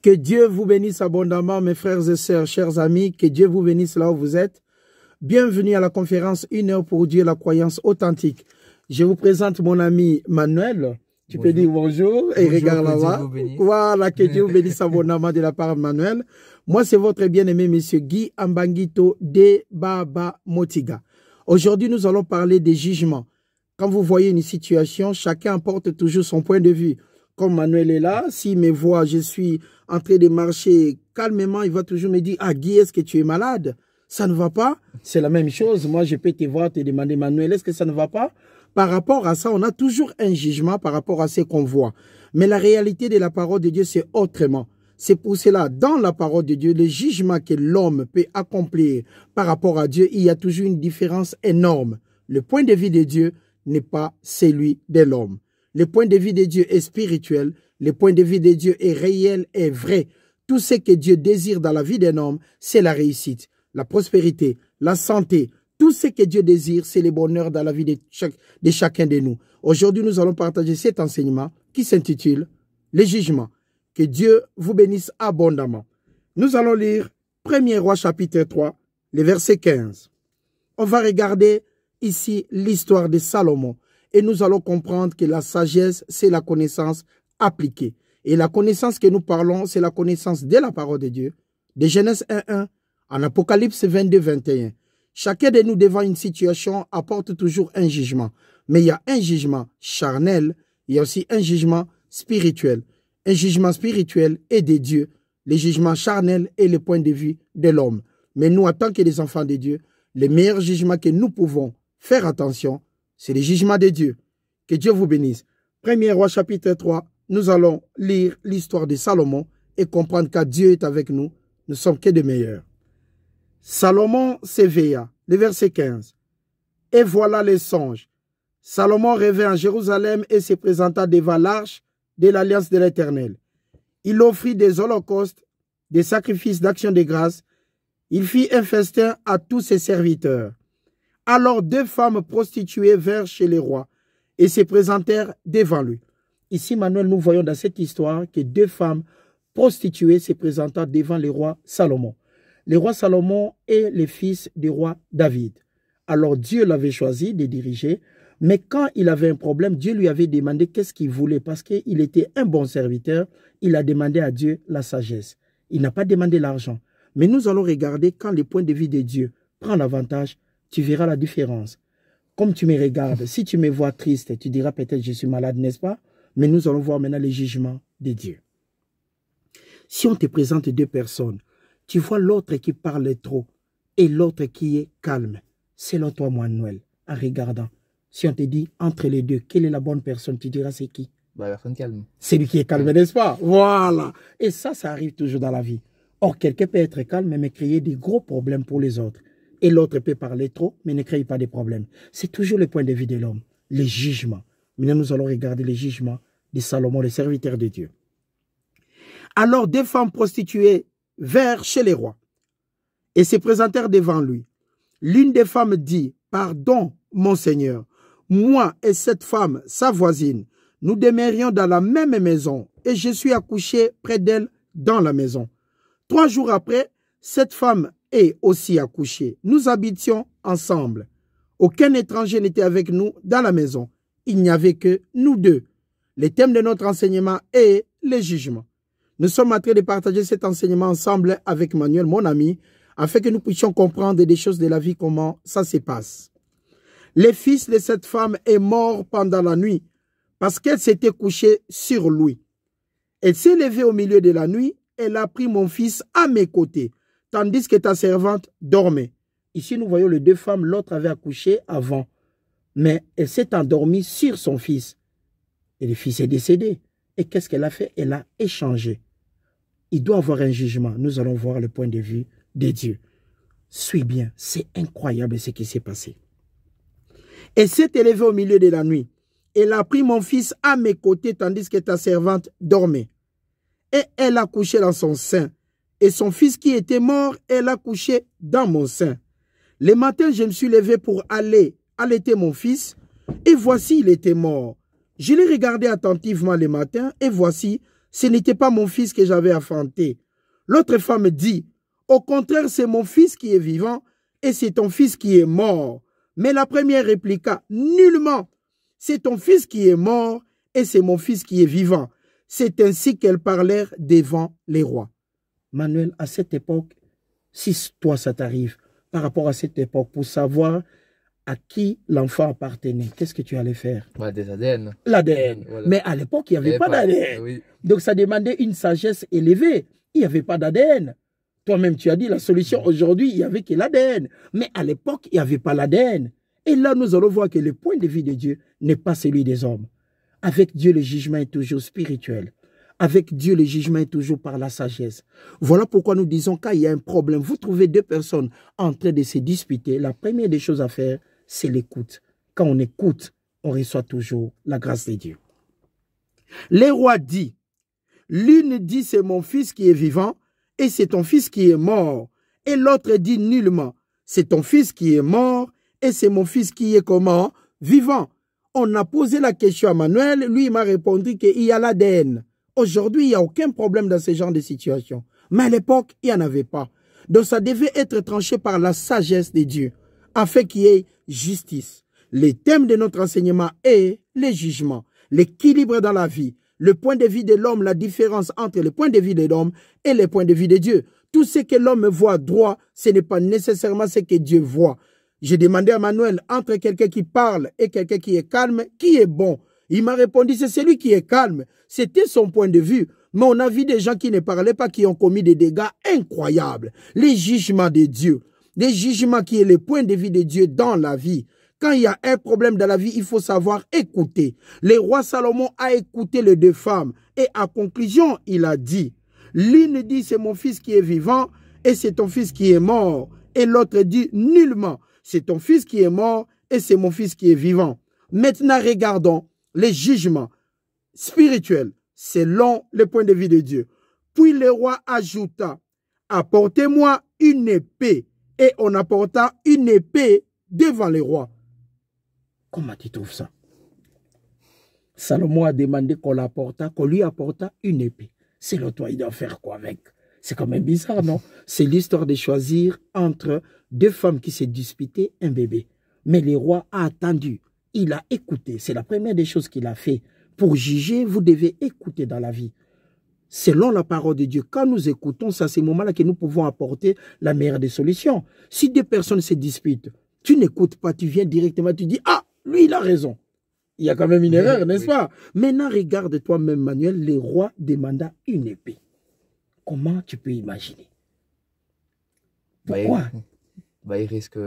Que Dieu vous bénisse abondamment, mes frères et sœurs, chers amis. Que Dieu vous bénisse là où vous êtes. Bienvenue à la conférence 1 heure pour Dieu, la croyance authentique. Je vous présente mon ami Manuel. Tu peux dire bonjour et regarde là-bas. Voilà, que Dieu vous bénisse abondamment de la part de Manuel. Moi, c'est votre bien-aimé monsieur Guy Ambangito de Baba Motiga. Aujourd'hui, nous allons parler des jugements. Quand vous voyez une situation, chacun apporte toujours son point de vue. Comme Manuel est là, s'il me voit, je suis en train de marcher calmement, il va toujours me dire « Ah Guy, est-ce que tu es malade ?» Ça ne va pas? C'est la même chose. Moi, je peux te voir, te demander « Manuel, est-ce que ça ne va pas ?» Par rapport à ça, on a toujours un jugement par rapport à ce qu'on voit. Mais la réalité de la parole de Dieu, c'est autrement. C'est pour cela, dans la parole de Dieu, le jugement que l'homme peut accomplir par rapport à Dieu, il y a toujours une différence énorme. Le point de vue de Dieu n'est pas celui de l'homme. Le point de vue de Dieu est spirituel, le point de vue de Dieu est réel et vrai. Tout ce que Dieu désire dans la vie d'un homme, c'est la réussite, la prospérité, la santé. Tout ce que Dieu désire, c'est le bonheur dans la vie de chacun de nous. Aujourd'hui, nous allons partager cet enseignement qui s'intitule « Les jugements ». Que Dieu vous bénisse abondamment. Nous allons lire 1er Roi chapitre 3, le verset 15. On va regarder ici l'histoire de Salomon. Et nous allons comprendre que la sagesse, c'est la connaissance appliquée. Et la connaissance que nous parlons, c'est la connaissance de la parole de Dieu, de Genèse 1.1, en Apocalypse 22.21. Chacun de nous devant une situation apporte toujours un jugement. Mais il y a un jugement charnel, il y a aussi un jugement spirituel. Un jugement spirituel est de Dieu. Le jugement charnel est le point de vue de l'homme. Mais nous, en tant que des enfants de Dieu, le meilleur jugement que nous pouvons faire attention, c'est le jugement de Dieu. Que Dieu vous bénisse. 1er Roi chapitre 3, nous allons lire l'histoire de Salomon et comprendre que Dieu est avec nous. Nous sommes que des meilleurs. Salomon s'éveilla, le verset 15. Et voilà les songes. Salomon rêvait en Jérusalem et se présenta devant l'arche de l'alliance de l'Éternel. Il offrit des holocaustes, des sacrifices d'action de grâce. Il fit un festin à tous ses serviteurs. Alors 2 femmes prostituées vinrent chez les rois et se présentèrent devant lui. Ici, Manuel, nous voyons dans cette histoire que 2 femmes prostituées se présentèrent devant le roi Salomon. Le roi Salomon est le fils du roi David. Alors Dieu l'avait choisi de diriger, mais quand il avait un problème, Dieu lui avait demandé qu'est-ce qu'il voulait parce qu'il était un bon serviteur. Il a demandé à Dieu la sagesse. Il n'a pas demandé l'argent. Mais nous allons regarder quand le point de vue de Dieu prend l'avantage. Tu verras la différence. Comme tu me regardes, si tu me vois triste, tu diras peut-être je suis malade, n'est-ce pas? Mais nous allons voir maintenant les jugements de Dieu. Si on te présente 2 personnes, tu vois l'autre qui parle trop et l'autre qui est calme. Selon toi, Manuel, en regardant, si on te dit entre les deux, quelle est la bonne personne, tu diras c'est qui? La personne calme. C'est lui qui est calme, n'est-ce pas? Voilà. Et ça arrive toujours dans la vie. Or, quelqu'un peut être calme mais créer des gros problèmes pour les autres. Et l'autre peut parler trop, mais ne crée pas de problème. C'est toujours le point de vue de l'homme, les jugements. Maintenant, nous allons regarder les jugements de Salomon, le serviteur de Dieu. Alors, 2 femmes prostituées vinrent chez les rois et se présentèrent devant lui. L'une des femmes dit, « Pardon, mon Seigneur, moi et cette femme, sa voisine, nous demeurions dans la même maison et je suis accouché près d'elle dans la maison. 3 jours après, cette femme est aussi accouchée. Nous habitions ensemble. Aucun étranger n'était avec nous dans la maison. Il n'y avait que nous 2. Le thème de notre enseignement est le jugement. Nous sommes en train de partager cet enseignement ensemble avec Manuel, mon ami, afin que nous puissions comprendre des choses de la vie, comment ça se passe. Le fils de cette femme est mort pendant la nuit parce qu'elle s'était couchée sur lui. Elle s'est levée au milieu de la nuit. Elle a pris mon fils à mes côtés, tandis que ta servante dormait. Ici, nous voyons les 2 femmes. L'autre avait accouché avant, mais elle s'est endormie sur son fils. Et le fils est décédé. Et qu'est-ce qu'elle a fait? Elle a échangé. Il doit avoir un jugement. Nous allons voir le point de vue de Dieu. Suis bien, c'est incroyable ce qui s'est passé. Elle s'est élevée au milieu de la nuit. Elle a pris mon fils à mes côtés, tandis que ta servante dormait. Et elle a couché dans son sein. Et son fils qui était mort, elle a couché dans mon sein. Le matin, je me suis levé pour aller allaiter mon fils, et voici, il était mort. Je l'ai regardé attentivement le matin, et voici, ce n'était pas mon fils que j'avais enfanté. L'autre femme dit, au contraire, c'est mon fils qui est vivant et c'est ton fils qui est mort. Mais la première répliqua, nullement, c'est ton fils qui est mort et c'est mon fils qui est vivant. C'est ainsi qu'elles parlèrent devant les rois. Manuel, à cette époque, si toi ça t'arrive, par rapport à cette époque, pour savoir à qui l'enfant appartenait, qu'est-ce que tu allais faire? Bah, des ADN. L'ADN. Voilà. Mais à l'époque, il n'y avait pas d'ADN. Oui. Donc ça demandait une sagesse élevée. Il n'y avait pas d'ADN. Toi-même, tu as dit la solution aujourd'hui, il n'y avait que l'ADN. Mais à l'époque, il n'y avait pas l'ADN. Et là, nous allons voir que le point de vue de Dieu n'est pas celui des hommes. Avec Dieu, le jugement est toujours spirituel. Avec Dieu, le jugement est toujours par la sagesse. Voilà pourquoi nous disons quand il y a un problème, vous trouvez deux personnes en train de se disputer, la première des choses à faire, c'est l'écoute. Quand on écoute, on reçoit toujours la grâce de Dieu. Les rois disent, l'une dit c'est mon fils qui est vivant et c'est ton fils qui est mort. Et l'autre dit nullement, c'est ton fils qui est mort et c'est mon fils qui est comment? Vivant. On a posé la question à Manuel, lui il m'a répondu qu'il y a l'ADN. Aujourd'hui, il n'y a aucun problème dans ce genre de situation. Mais à l'époque, il n'y en avait pas. Donc ça devait être tranché par la sagesse de Dieu, afin qu'il y ait justice. Le thème de notre enseignement est le jugement, l'équilibre dans la vie, le point de vue de l'homme, la différence entre le point de vue de l'homme et le point de vue de Dieu. Tout ce que l'homme voit droit, ce n'est pas nécessairement ce que Dieu voit. J'ai demandé à Manuel, entre quelqu'un qui parle et quelqu'un qui est calme, qui est bon? Il m'a répondu, c'est celui qui est calme. C'était son point de vue. Mais on a vu des gens qui ne parlaient pas, qui ont commis des dégâts incroyables. Les jugements de Dieu. Les jugements qui est le point de vue de Dieu dans la vie. Quand il y a un problème dans la vie, il faut savoir écouter. Le roi Salomon a écouté les deux femmes. Et à conclusion, il a dit, l'une dit, c'est mon fils qui est vivant et c'est ton fils qui est mort. Et l'autre dit, nullement, c'est ton fils qui est mort et c'est mon fils qui est vivant. Maintenant, regardons les jugements spirituels selon le point de vue de Dieu. Puis le roi ajouta, apportez-moi une épée. Et on apporta une épée devant le roi. Comment tu trouves ça? Salomon a demandé qu'on lui apporta une épée. Selon toi, il doit faire quoi avec? C'est quand même bizarre, non? C'est l'histoire de choisir entre deux femmes qui se disputaient un bébé. Mais le roi a attendu. Il a écouté. C'est la première des choses qu'il a fait. Pour juger, vous devez écouter dans la vie. Selon la parole de Dieu, quand nous écoutons, c'est à ce moment-là que nous pouvons apporter la meilleure des solutions. Si deux personnes se disputent, tu n'écoutes pas, tu viens directement, tu dis, ah, lui, il a raison. Il y a quand même une erreur, n'est-ce pas? Maintenant, regarde toi-même, Manuel, le roi demanda une épée. Comment tu peux imaginer? Pourquoi? Il risque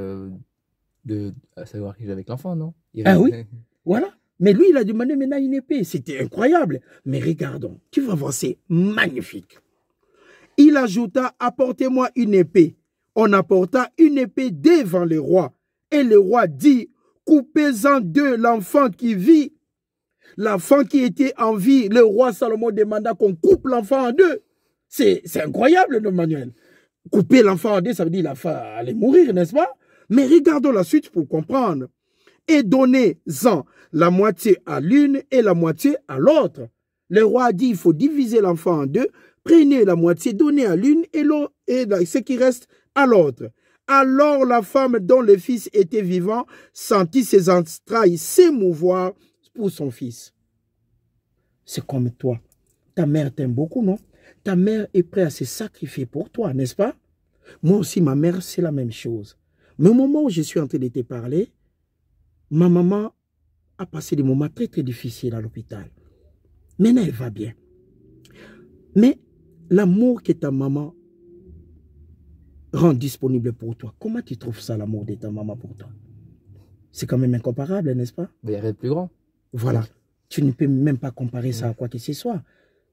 de savoir qu'il est avec l'enfant, non? Ah oui, voilà. Mais lui, il a demandé maintenant une épée. C'était incroyable. Mais regardons, tu vas voir, c'est magnifique. Il ajouta, apportez-moi une épée. On apporta une épée devant le roi. Et le roi dit, coupez-en deux l'enfant qui vit. L'enfant qui était en vie, le roi Salomon demanda qu'on coupe l'enfant en deux. C'est incroyable, non, Manuel? Couper l'enfant en deux, ça veut dire l'enfant allait mourir, n'est-ce pas? Mais regardons la suite pour comprendre. Et donnez-en la moitié à l'une et la moitié à l'autre. Le roi a dit, il faut diviser l'enfant en deux. Prenez la moitié, donnez à l'une et ce qui reste à l'autre. Alors la femme dont le fils était vivant sentit ses entrailles s'émouvoir pour son fils. C'est comme toi. Ta mère t'aime beaucoup, non? Ta mère est prête à se sacrifier pour toi, n'est-ce pas? Moi aussi, ma mère, c'est la même chose. Mais au moment où je suis en train de te parler, ma maman a passé des moments très très difficiles à l'hôpital. Maintenant, elle va bien. Mais l'amour que ta maman rend disponible pour toi, comment tu trouves ça, l'amour de ta maman pour toi? C'est quand même incomparable, n'est-ce pas? Il y a rien de plus grand. Voilà. Oui. Tu ne peux même pas comparer ça à quoi que ce soit.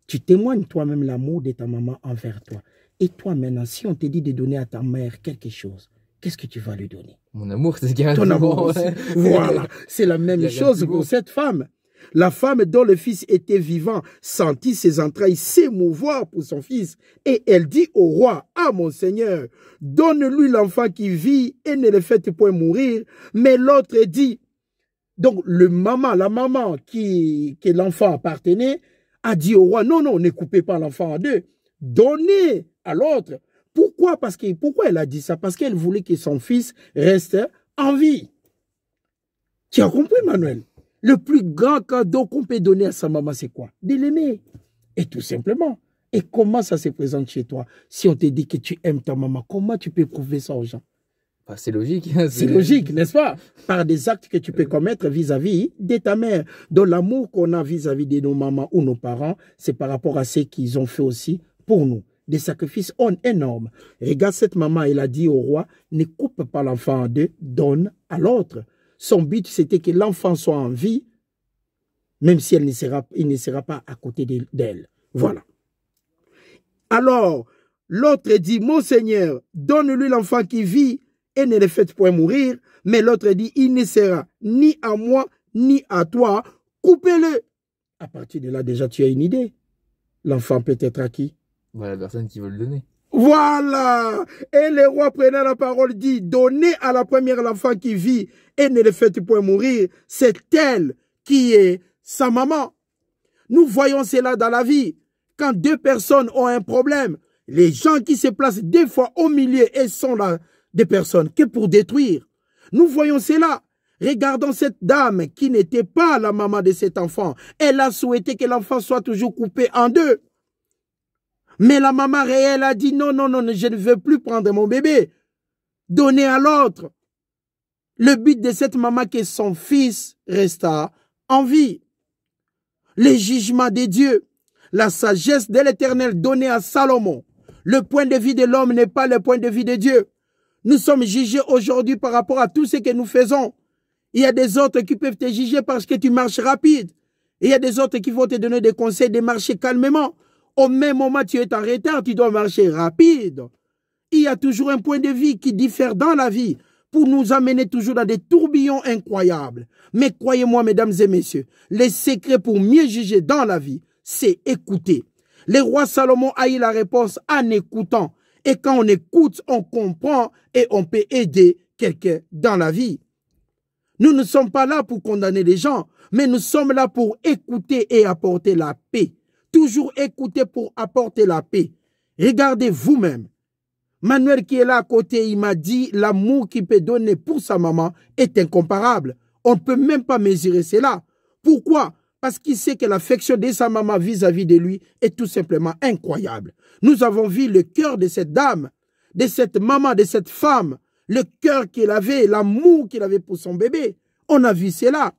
Tu témoignes toi-même l'amour de ta maman envers toi. Et toi maintenant, si on te dit de donner à ta mère quelque chose, qu'est-ce que tu vas lui donner? Mon amour, c'est ce qui est ton amour aussi. Voilà, c'est la même chose pour cette femme. La femme dont le fils était vivant sentit ses entrailles s'émouvoir pour son fils. Et elle dit au roi, « Ah, mon Seigneur, donne-lui l'enfant qui vit et ne le faites point mourir. » Mais l'autre dit, donc la maman que l'enfant appartenait, a dit au roi, non, non, ne coupez pas l'enfant en deux. Donnez à l'autre. Pourquoi? Pourquoi elle a dit ça? Parce qu'elle voulait que son fils reste en vie. Tu as compris, Manuel? Le plus grand cadeau qu'on peut donner à sa maman, c'est quoi? De l'aimer. Et tout simplement. Et comment ça se présente chez toi? Si on te dit que tu aimes ta maman, comment tu peux prouver ça aux gens? Bah, c'est logique. C'est logique, n'est-ce pas? Par des actes que tu peux commettre vis-à-vis de ta mère. Donc l'amour qu'on a vis-à-vis de nos mamans ou nos parents, c'est par rapport à ce qu'ils ont fait aussi pour nous. Des sacrifices énormes. Regarde cette maman, elle a dit au roi, ne coupe pas l'enfant en deux, donne à l'autre. Son but, c'était que l'enfant soit en vie, même si il ne sera pas à côté d'elle. Voilà. Alors, l'autre dit, mon Seigneur, donne-lui l'enfant qui vit et ne le faites point mourir. Mais l'autre dit, il ne sera ni à moi, ni à toi. Coupez-le. À partir de là, déjà, tu as une idée. L'enfant peut être à qui? Voilà, la personne qui veut le donner. Voilà. Et le roi prenant la parole dit, donnez à la première l'enfant qui vit et ne le faites point mourir. C'est elle qui est sa maman. Nous voyons cela dans la vie. Quand deux personnes ont un problème, les gens qui se placent des fois au milieu et sont là des personnes que pour détruire. Nous voyons cela. Regardons cette dame qui n'était pas la maman de cet enfant. Elle a souhaité que l'enfant soit toujours coupé en deux. Mais la maman réelle a dit non, non, non, je ne veux plus prendre mon bébé. Donnez à l'autre. Le but de cette maman, que son fils resta en vie. Les jugements de Dieu, la sagesse de l'Éternel donnée à Salomon. Le point de vue de l'homme n'est pas le point de vue de Dieu. Nous sommes jugés aujourd'hui par rapport à tout ce que nous faisons. Il y a des autres qui peuvent te juger parce que tu marches rapide. Il y a des autres qui vont te donner des conseils de marcher calmement. Au même moment, tu es en retard, tu dois marcher rapide. Il y a toujours un point de vue qui diffère dans la vie pour nous amener toujours dans des tourbillons incroyables. Mais croyez-moi, mesdames et messieurs, les secrets pour mieux juger dans la vie, c'est écouter. Le roi Salomon a eu la réponse en écoutant. Et quand on écoute, on comprend et on peut aider quelqu'un dans la vie. Nous ne sommes pas là pour condamner les gens, mais nous sommes là pour écouter et apporter la paix. Toujours écouter pour apporter la paix. Regardez vous-même. Manuel qui est là à côté, il m'a dit l'amour qu'il peut donner pour sa maman est incomparable. On ne peut même pas mesurer cela. Pourquoi? Parce qu'il sait que l'affection de sa maman vis-à-vis de lui est tout simplement incroyable. Nous avons vu le cœur de cette dame, de cette maman, de cette femme, le cœur qu'il avait, l'amour qu'il avait pour son bébé. On a vu cela.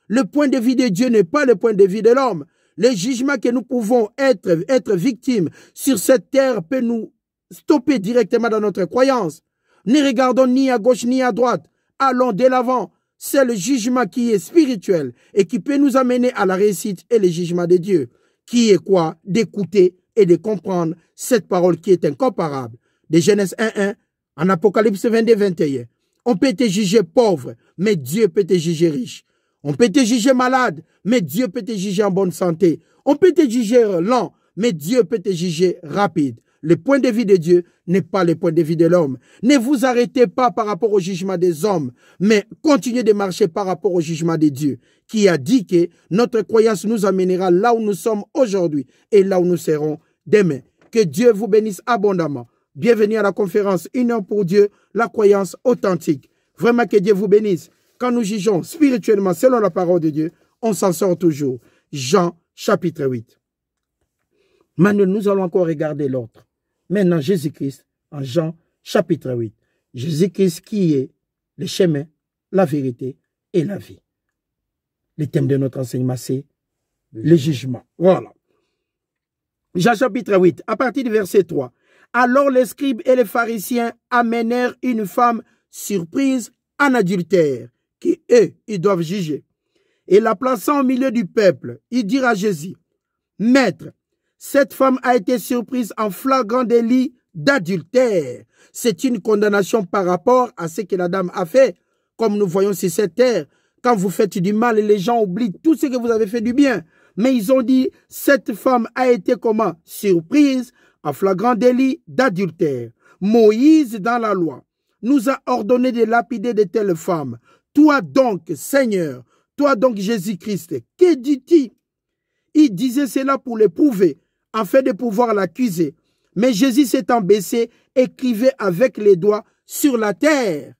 Le point de vue de Dieu n'est pas le point de vue de l'homme. Le jugement que nous pouvons être victimes sur cette terre peut nous stopper directement dans notre croyance. Ne regardons ni à gauche ni à droite. Allons de l'avant. C'est le jugement qui est spirituel et qui peut nous amener à la réussite et le jugement de Dieu. Qui est quoi? D'écouter et de comprendre cette parole qui est incomparable. De Genèse 1:1 en Apocalypse 22:21. On peut te juger pauvre, mais Dieu peut te juger riche. On peut te juger malade, mais Dieu peut te juger en bonne santé. On peut te juger lent, mais Dieu peut te juger rapide. Le point de vue de Dieu n'est pas le point de vue de l'homme. Ne vous arrêtez pas par rapport au jugement des hommes, mais continuez de marcher par rapport au jugement de Dieu, qui a dit que notre croyance nous amènera là où nous sommes aujourd'hui et là où nous serons demain. Que Dieu vous bénisse abondamment. Bienvenue à la conférence 1 heure pour Dieu, la croyance authentique. Vraiment que Dieu vous bénisse. Quand nous jugeons spirituellement selon la parole de Dieu, on s'en sort toujours. Jean chapitre 8. Maintenant, nous allons encore regarder l'autre. Maintenant, Jésus-Christ, en Jean chapitre 8. Jésus-Christ qui est le chemin, la vérité et la vie. Le thème de notre enseignement, c'est le jugement. Voilà. Jean chapitre 8, à partir du verset 3. Alors les scribes et les pharisiens amenèrent une femme surprise en adultère, qui eux, ils doivent juger. Et la plaçant au milieu du peuple, ils dirent à Jésus, « Maître, cette femme a été surprise en flagrant délit d'adultère. C'est une condamnation par rapport à ce que la dame a fait. Comme nous voyons sur cette terre, quand vous faites du mal, les gens oublient tout ce que vous avez fait du bien. Mais ils ont dit, cette femme a été comment? Surprise en flagrant délit d'adultère. Moïse, dans la loi, nous a ordonné de lapider de telles femmes. Toi donc, Seigneur, toi donc, Jésus-Christ, que dis-tu? Il disait cela pour l'éprouver, afin de pouvoir l'accuser. Mais Jésus s'étant baissé, écrivait avec les doigts sur la terre.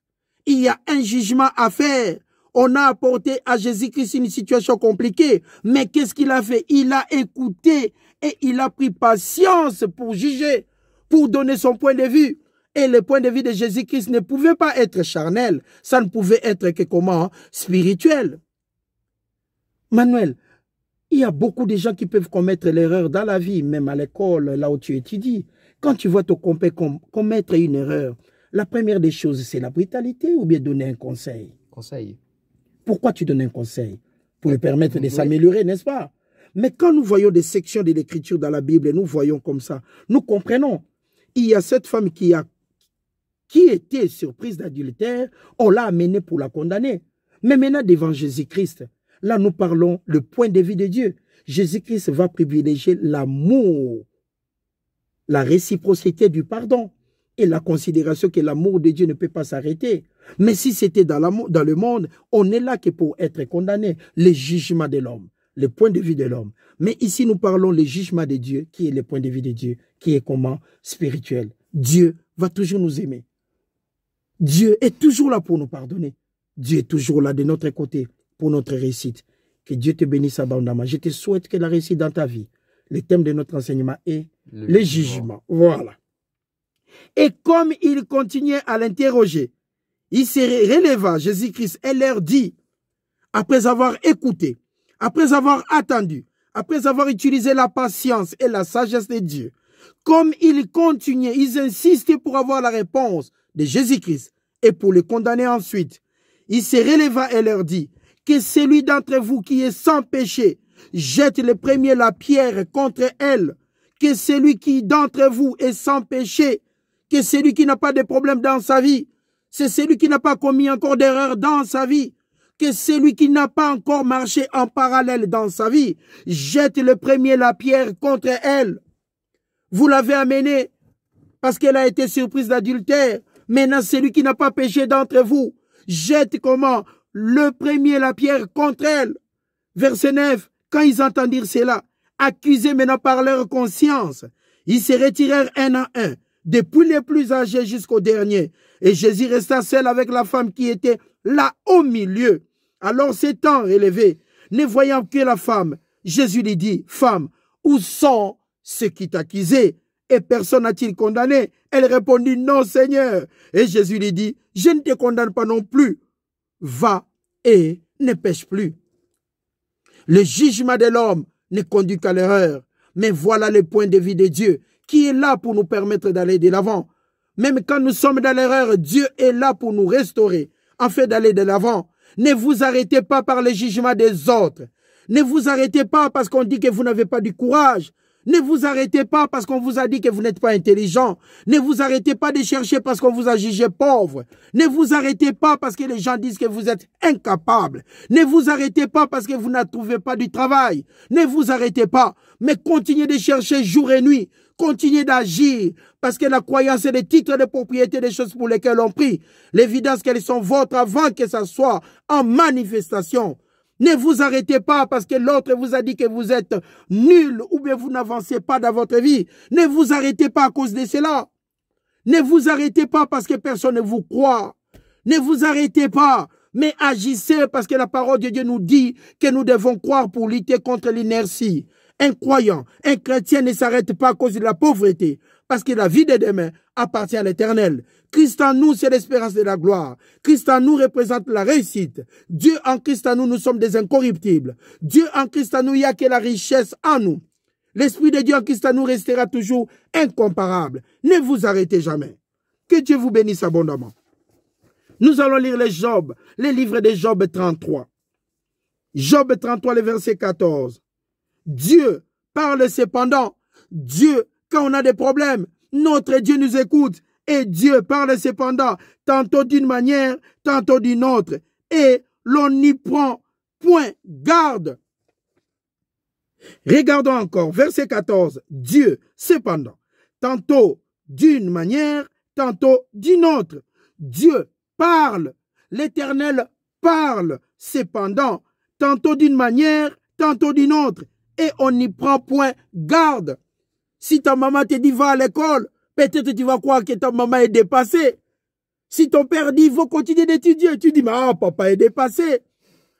Il y a un jugement à faire. On a apporté à Jésus-Christ une situation compliquée. Mais qu'est-ce qu'il a fait? Il a écouté et il a pris patience pour juger, pour donner son point de vue. Et le point de vue de Jésus-Christ ne pouvait pas être charnel. Ça ne pouvait être que comment? Spirituel. Manuel, il y a beaucoup de gens qui peuvent commettre l'erreur dans la vie, même à l'école, là où tu étudies. Quand tu vois ton compère commettre une erreur, la première des choses, c'est la brutalité ou bien donner un conseil? Conseil. Pourquoi tu donnes un conseil? Pour lui permettre de s'améliorer, n'est-ce pas? Mais quand nous voyons des sections de l'écriture dans la Bible, nous voyons comme ça, nous comprenons. Il y a cette femme qui était surprise d'adultère, on l'a amenée pour la condamner. Mais maintenant, devant Jésus-Christ, là, nous parlons le point de vue de Dieu. Jésus-Christ va privilégier l'amour, la réciprocité du pardon et la considération que l'amour de Dieu ne peut pas s'arrêter. Mais si c'était dans le monde, on est là que pour être condamné, le jugement de l'homme, le point de vue de l'homme. Mais ici, nous parlons le jugement de Dieu, qui est le point de vue de Dieu, qui est comment? Spirituel. Dieu va toujours nous aimer. Dieu est toujours là pour nous pardonner. Dieu est toujours là de notre côté pour notre réussite. Que Dieu te bénisse abondamment. Je te souhaite que la réussite dans ta vie. Le thème de notre enseignement est le jugement. Voilà. Et comme il continuait à l'interroger, il se releva, Jésus-Christ, et leur dit, après avoir écouté, après avoir attendu, après avoir utilisé la patience et la sagesse de Dieu, comme il continuait, ils insistaient pour avoir la réponse de Jésus-Christ et pour le condamner ensuite. Il se releva et leur dit, que celui d'entre vous qui est sans péché jette le premier la pierre contre elle, que celui qui d'entre vous est sans péché, que celui qui n'a pas de problème dans sa vie, c'est celui qui n'a pas commis encore d'erreur dans sa vie, que celui qui n'a pas encore marché en parallèle dans sa vie, jette le premier la pierre contre elle. Vous l'avez amenée parce qu'elle a été surprise d'adultère. Maintenant, celui qui n'a pas péché d'entre vous, jette comment? Le premier la pierre contre elle. Verset 9, quand ils entendirent cela, accusés maintenant par leur conscience, ils se retirèrent un à un, depuis les plus âgés jusqu'au dernier. Et Jésus resta seul avec la femme qui était là au milieu. Alors s'étant relevé, ne voyant que la femme, Jésus lui dit, femme, où sont ceux qui t'accusaient? Et personne n'a-t-il condamné? Elle répondit, non Seigneur. Et Jésus lui dit, je ne te condamne pas non plus. Va et ne pêche plus. Le jugement de l'homme ne conduit qu'à l'erreur. Mais voilà le point de vue de Dieu qui est là pour nous permettre d'aller de l'avant. Même quand nous sommes dans l'erreur, Dieu est là pour nous restaurer, afin d'aller de l'avant. Ne vous arrêtez pas par le jugement des autres. Ne vous arrêtez pas parce qu'on dit que vous n'avez pas du courage. Ne vous arrêtez pas parce qu'on vous a dit que vous n'êtes pas intelligent. Ne vous arrêtez pas de chercher parce qu'on vous a jugé pauvre. Ne vous arrêtez pas parce que les gens disent que vous êtes incapable. Ne vous arrêtez pas parce que vous ne trouvez pas du travail. Ne vous arrêtez pas, mais continuez de chercher jour et nuit. Continuez d'agir parce que la croyance est le titre de propriété des choses pour lesquelles on prie. L'évidence qu'elles sont vôtres avant que ça soit en manifestation. Ne vous arrêtez pas parce que l'autre vous a dit que vous êtes nul ou bien vous n'avancez pas dans votre vie. Ne vous arrêtez pas à cause de cela. Ne vous arrêtez pas parce que personne ne vous croit. Ne vous arrêtez pas, mais agissez parce que la parole de Dieu nous dit que nous devons croire pour lutter contre l'inertie. Un croyant, un chrétien ne s'arrête pas à cause de la pauvreté, parce que la vie de demain appartient à l'Éternel. Christ en nous, c'est l'espérance de la gloire. Christ en nous représente la réussite. Dieu en Christ en nous, nous sommes des incorruptibles. Dieu en Christ en nous, il n'y a que la richesse en nous. L'Esprit de Dieu en Christ en nous restera toujours incomparable. Ne vous arrêtez jamais. Que Dieu vous bénisse abondamment. Nous allons lire les livres de Job 33. Job 33, le verset 14. Dieu parle cependant. Dieu, quand on a des problèmes, notre Dieu nous écoute. Et Dieu parle cependant, tantôt d'une manière, tantôt d'une autre. Et l'on n'y prend point garde. Regardons encore, verset 14. Dieu, cependant, tantôt d'une manière, tantôt d'une autre. Dieu parle, l'Éternel parle, cependant, tantôt d'une manière, tantôt d'une autre. et on n'y prend point garde. Si ta maman te dit va à l'école, peut-être tu vas croire que ta maman est dépassée. Si ton père dit faut continuer d'étudier, tu dis mais papa est dépassé.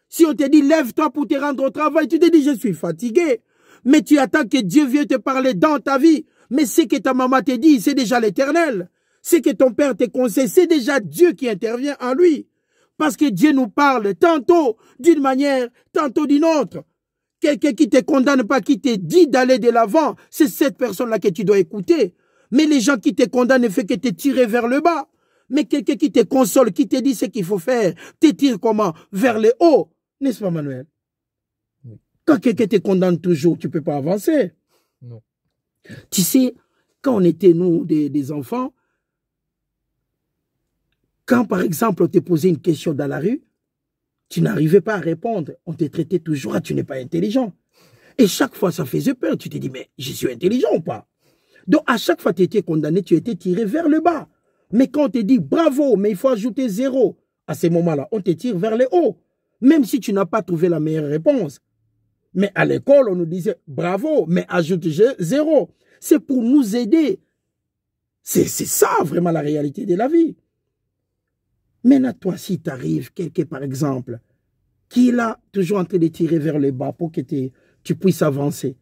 Si on te dit lève-toi pour te rendre au travail, tu te dis je suis fatigué. Mais tu attends que Dieu vienne te parler dans ta vie. Mais ce que ta maman te dit, c'est déjà l'Éternel. Ce que ton père te conseille, c'est déjà Dieu qui intervient en lui. Parce que Dieu nous parle tantôt d'une manière, tantôt d'une autre. Quelqu'un qui ne te condamne pas, qui te dit d'aller de l'avant, c'est cette personne-là que tu dois écouter. Mais les gens qui te condamnent ne font que te tirer vers le bas. Mais quelqu'un qui te console, qui te dit ce qu'il faut faire, te tire comment? Vers le haut. N'est-ce pas, Manuel? Oui. Quand quelqu'un te condamne toujours, tu ne peux pas avancer. Non. Tu sais, quand on était, nous, des enfants, quand, par exemple, on te posait une question dans la rue, tu n'arrivais pas à répondre. On te traitait toujours, tu n'es pas intelligent. Et chaque fois, ça faisait peur. Tu te dis, mais je suis intelligent ou pas? Donc, à chaque fois que tu étais condamné, tu étais tiré vers le bas. Mais quand on te dit bravo, mais il faut ajouter 0, à ces moments-là, on te tire vers le haut. Même si tu n'as pas trouvé la meilleure réponse. Mais à l'école, on nous disait bravo, mais ajoute 0. C'est pour nous aider. C'est ça vraiment la réalité de la vie. Maintenant, toi, si tu arrives, quelqu'un par exemple, qui est là, toujours en train de tirer vers le bas pour que tu puisses avancer,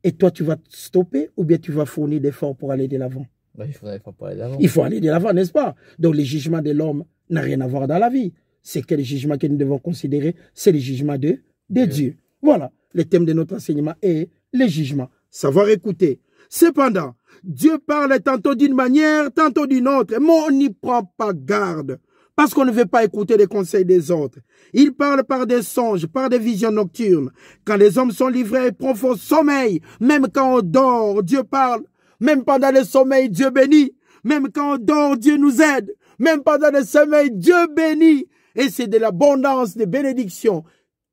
et toi, tu vas te stopper ou bien tu vas fournir des efforts pour aller de l'avant? Il faut aller de l'avant. Il faut aller de l'avant, n'est-ce pas? Donc, le jugement de l'homme n'a rien à voir dans la vie. C'est quel jugement que nous devons considérer? C'est le jugement de Dieu. Voilà, le thème de notre enseignement est le jugement. Savoir écouter. Cependant, Dieu parle tantôt d'une manière, tantôt d'une autre, mais on n'y prend pas garde. Parce qu'on ne veut pas écouter les conseils des autres. Il parle par des songes, par des visions nocturnes. Quand les hommes sont livrés à un profond sommeil, même quand on dort, Dieu parle. Même pendant le sommeil, Dieu bénit. Même quand on dort, Dieu nous aide. Même pendant le sommeil, Dieu bénit. Et c'est de l'abondance, des bénédictions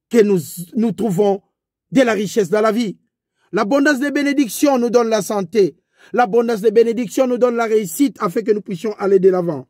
que nous trouvons de la richesse dans la vie. L'abondance des bénédictions nous donne la santé. L'abondance des bénédictions nous donne la réussite afin que nous puissions aller de l'avant.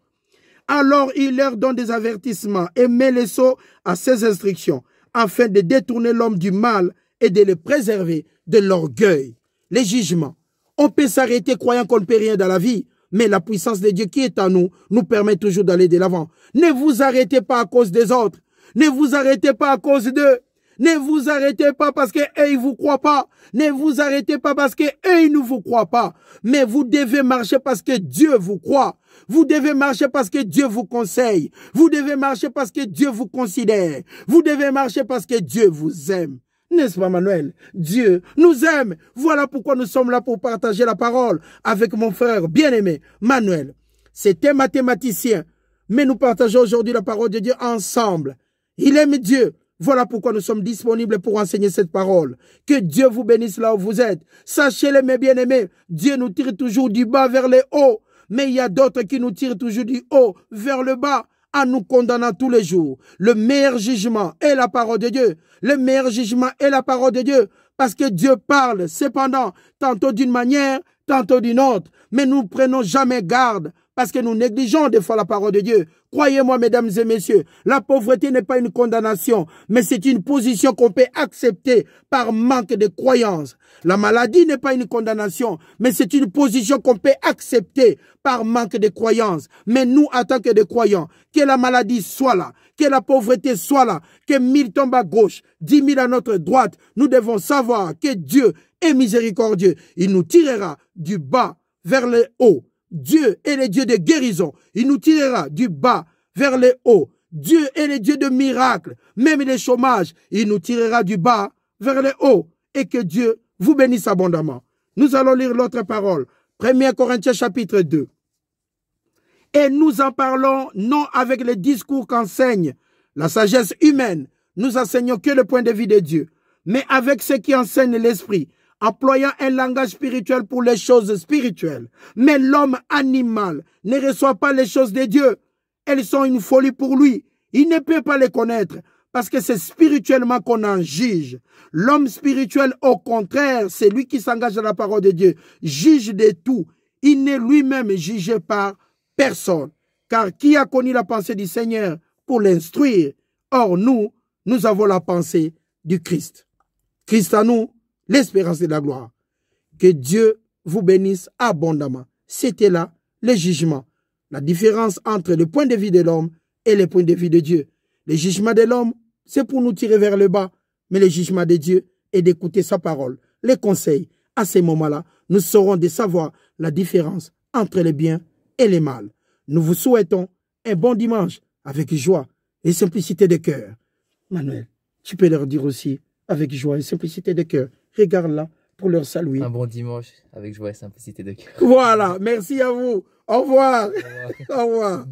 Alors il leur donne des avertissements et met les sceaux à ses instructions afin de détourner l'homme du mal et de le préserver de l'orgueil. Les jugements. On peut s'arrêter croyant qu'on ne peut rien dans la vie, mais la puissance de Dieu qui est en nous, nous permet toujours d'aller de l'avant. Ne vous arrêtez pas à cause des autres. Ne vous arrêtez pas à cause d'eux. Ne vous arrêtez pas parce qu'eux, ils ne vous croient pas. Ne vous arrêtez pas parce qu'eux, ils ne vous croient pas. Mais vous devez marcher parce que Dieu vous croit. Vous devez marcher parce que Dieu vous conseille. Vous devez marcher parce que Dieu vous considère. Vous devez marcher parce que Dieu vous aime. N'est-ce pas, Manuel? Dieu nous aime. Voilà pourquoi nous sommes là pour partager la parole avec mon frère bien-aimé, Manuel. C'est un mathématicien, mais nous partageons aujourd'hui la parole de Dieu ensemble. Il aime Dieu. Voilà pourquoi nous sommes disponibles pour enseigner cette parole. Que Dieu vous bénisse là où vous êtes. Sachez-le, mes bien-aimés, Dieu nous tire toujours du bas vers le haut. Mais il y a d'autres qui nous tirent toujours du haut vers le bas, en nous condamnant tous les jours. Le meilleur jugement est la parole de Dieu. Le meilleur jugement est la parole de Dieu. Parce que Dieu parle, cependant, tantôt d'une manière, tantôt d'une autre. Mais nous ne prenons jamais garde. Parce que nous négligeons des fois la parole de Dieu. Croyez-moi, mesdames et messieurs, la pauvreté n'est pas une condamnation, mais c'est une position qu'on peut accepter par manque de croyance. La maladie n'est pas une condamnation, mais c'est une position qu'on peut accepter par manque de croyance. Mais nous, en tant que des croyants, que la maladie soit là, que la pauvreté soit là, que 1000 tombent à gauche, 10 000 à notre droite, nous devons savoir que Dieu est miséricordieux. Il nous tirera du bas vers le haut. Dieu est le Dieu de guérison. Il nous tirera du bas vers le haut. Dieu est le Dieu de miracles. Même les chômages, il nous tirera du bas vers le haut. Et que Dieu vous bénisse abondamment. Nous allons lire l'autre parole. 1 Corinthiens chapitre 2. Et nous en parlons non avec les discours qu'enseigne la sagesse humaine. Nous enseignons que le point de vue de Dieu. Mais avec ce qui enseigne l'esprit, employant un langage spirituel pour les choses spirituelles. Mais l'homme animal ne reçoit pas les choses de Dieu. Elles sont une folie pour lui. Il ne peut pas les connaître parce que c'est spirituellement qu'on en juge. L'homme spirituel, au contraire, c'est lui qui s'engage dans la parole de Dieu, juge de tout. Il n'est lui-même jugé par personne. Car qui a connu la pensée du Seigneur pour l'instruire? Or, nous avons la pensée du Christ. Christ à nous, l'espérance de la gloire. Que Dieu vous bénisse abondamment. C'était là le jugement. La différence entre le point de vue de l'homme et le point de vue de Dieu. Le jugement de l'homme, c'est pour nous tirer vers le bas. Mais le jugement de Dieu est d'écouter sa parole. Les conseils, à ces moments-là, nous saurons de savoir la différence entre le bien et le mal. Nous vous souhaitons un bon dimanche avec joie et simplicité de cœur. Manuel, tu peux leur dire aussi avec joie et simplicité de cœur. Regarde-là pour leur saluer. Un bon dimanche avec joie et simplicité de cœur. Voilà, merci à vous. Au revoir. Au revoir. Au revoir.